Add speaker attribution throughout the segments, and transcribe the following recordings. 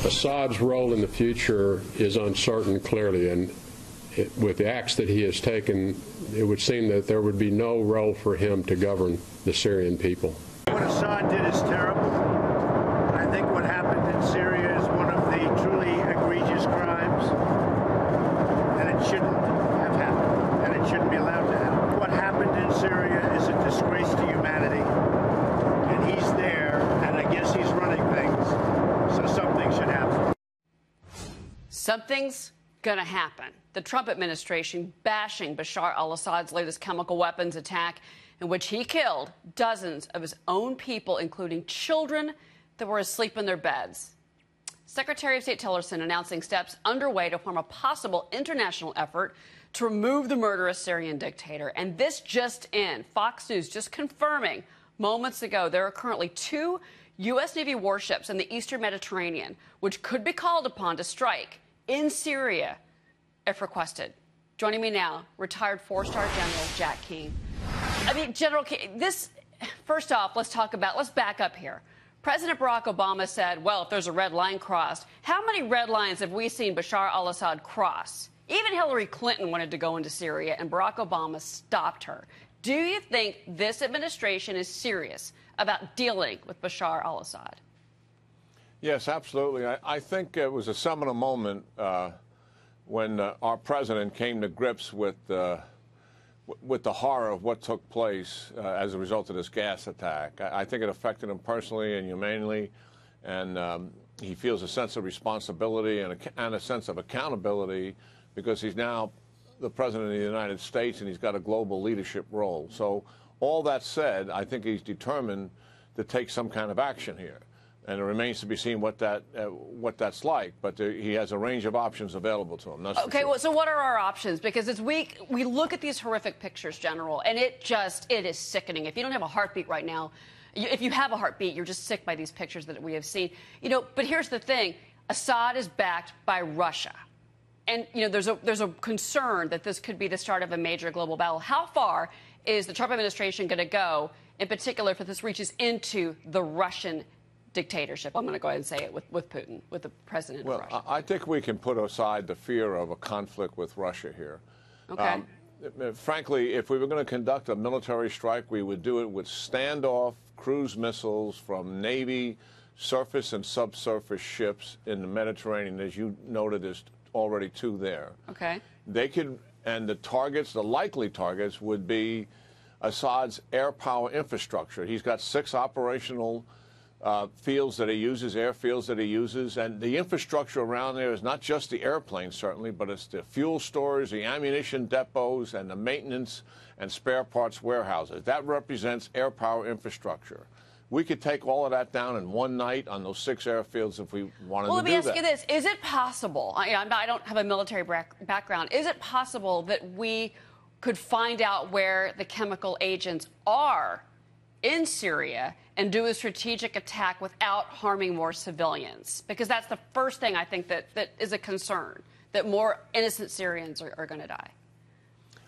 Speaker 1: Assad's role in the future is uncertain, clearly, and with the acts that he has taken, it would seem that there would be no role for him to govern the Syrian people.
Speaker 2: What Assad did is terrible. I think what happened in Syria is one of the truly egregious crimes, and it shouldn't have happened, and it shouldn't be allowed to happen. What happened in Syria is a disgrace to humanity, and he's there, and I guess he's running things, so something should happen.
Speaker 3: Something's going to happen. The Trump administration bashing Bashar al-Assad's latest chemical weapons attack, in which he killed dozens of his own people, including children that were asleep in their beds. Secretary of State Tillerson announcing steps underway to form a possible international effort to remove the murderous Syrian dictator. And this just in, Fox News just confirming moments ago there are currently 2 U.S. Navy warships in the eastern Mediterranean, which could be called upon to strike in Syria if requested. Joining me now, retired 4-star General Jack Keane. I mean, General Keane, first off, let's back up here. President Barack Obama said, well, if there's a red line crossed, how many red lines have we seen Bashar al-Assad cross? Even Hillary Clinton wanted to go into Syria, and Barack Obama stopped her. Do you think this administration is serious about dealing with Bashar al-Assad?
Speaker 4: Yes, absolutely. I think it was a seminal moment when our president came to grips with the horror of what took place as a result of this gas attack. I think it affected him personally and humanely, and he feels a sense of responsibility and a sense of accountability because he's now the president of the United States and he's got a global leadership role. So all that said, I think he's determined to take some kind of action here. And it remains to be seen what that's like. But he has a range of options available to him.
Speaker 3: Okay, well, so what are our options? Because as we look at these horrific pictures, General, and it is sickening. If you don't have a heartbeat right now, if you have a heartbeat, you're just sick by these pictures that we have seen. You know, but here's the thing. Assad is backed by Russia. And, you know, there's a concern that this could be the start of a major global battle. How far is the Trump administration going to go, in particular, if this reaches into the Russian dictatorship? I'm going to go ahead and say it with Putin, with the president of Russia.
Speaker 4: I think we can put aside the fear of a conflict with Russia here.
Speaker 3: Okay.
Speaker 4: Frankly, if we were going to conduct a military strike, we would do it with standoff cruise missiles from Navy, surface and subsurface ships in the Mediterranean. As you noted, there's already 2 there.
Speaker 3: Okay.
Speaker 4: They could, and the likely targets would be Assad's air power infrastructure. He's got 6 operational fields that he uses, airfields that he uses, and the infrastructure around there is not just the airplanes, certainly, but it's the fuel stores, the ammunition depots, and the maintenance and spare parts warehouses. That represents air power infrastructure. We could take all of that down in one night on those 6 airfields if we wanted to do that.
Speaker 3: Well, let me ask you this. Is it possible, I don't have a military background, is it possible that we could find out where the chemical agents are in Syria and do a strategic attack without harming more civilians? Because that's the first thing I think that is a concern, that more innocent Syrians are going to die.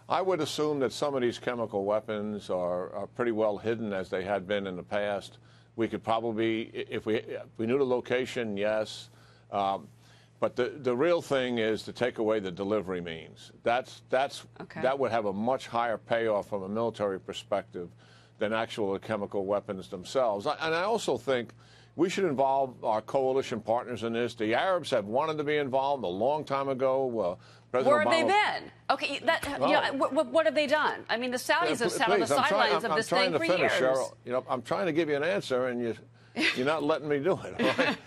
Speaker 4: I would assume that some of these chemical weapons are pretty well hidden, as they had been in the past. We could probably, if we knew the location, yes. But the real thing is to take away the delivery means.
Speaker 3: Okay.
Speaker 4: That would have a much higher payoff from a military perspective than actual chemical weapons themselves. And I also think we should involve our coalition partners in this. The Arabs have wanted to be involved a long time ago.
Speaker 3: Where have they been? Okay, what have they done? I mean, the Saudis have sat on the sidelines of this thing for years.
Speaker 4: Cheryl. You know, I'm trying to give you an answer, and you're not letting me do it.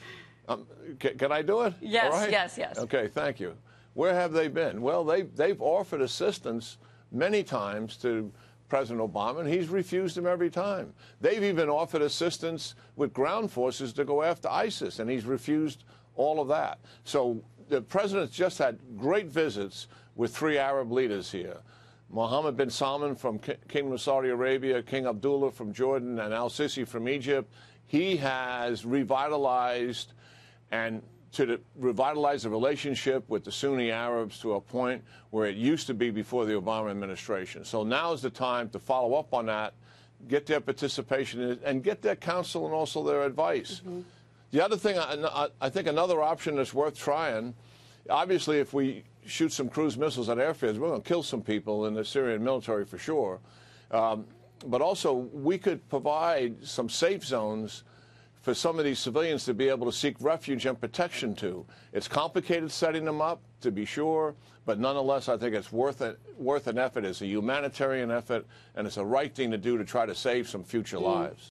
Speaker 4: All right? Can I do it?
Speaker 3: Yes,
Speaker 4: all right?
Speaker 3: yes.
Speaker 4: Okay, thank you. Where have they been? Well, they've offered assistance many times to President Obama, and he's refused them every time. They've even offered assistance with ground forces to go after ISIS, and he's refused all of that. So the president's just had great visits with 3 Arab leaders here. Mohammed bin Salman from Kingdom of Saudi Arabia, King Abdullah from Jordan, and al-Sisi from Egypt. He has revitalized the relationship with the Sunni Arabs to a point where it used to be before the Obama administration. So now is the time to follow up on that, get their participation, and get their counsel and also their advice. The other thing, I think another option that's worth trying, obviously if we shoot some cruise missiles at airfields, we're going to kill some people in the Syrian military for sure. But also we could provide some safe zones for some of these civilians to be able to seek refuge and protection to. It's complicated setting them up, to be sure, but nonetheless, I think it's worth an effort. It's a humanitarian effort, and it's the right thing to do to try to save some future lives.